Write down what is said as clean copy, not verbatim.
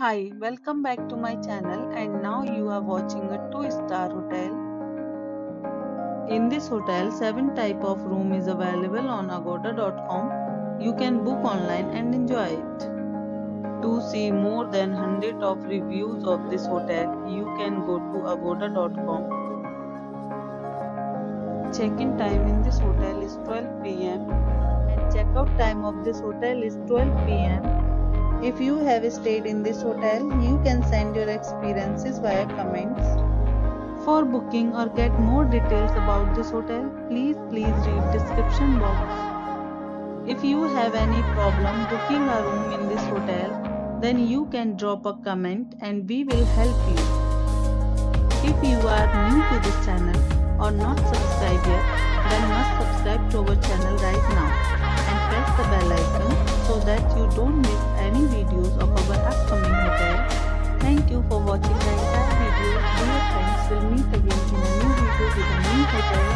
Hi, welcome back to my channel and now you are watching a 2-star hotel. In this hotel, 7 type of room is available on agoda.com. You can book online and enjoy it. To see more than 100 of reviews of this hotel, you can go to agoda.com. Check-in time in this hotel is 12 pm and check-out time of this hotel is 12 pm. If you have stayed in this hotel, you can send your experiences via comments. For booking or get more details about this hotel, please read description box. If you have any problem booking a room in this hotel, then you can drop a comment and we will help you. If you are new to this channel or not subscribed yet, then must subscribe to our channel right now and press the bell icon so that you don't miss any videos of our upcoming hotel. Thank you for watching the entire video. Dear friends, we'll meet again in a new video with a new hotel.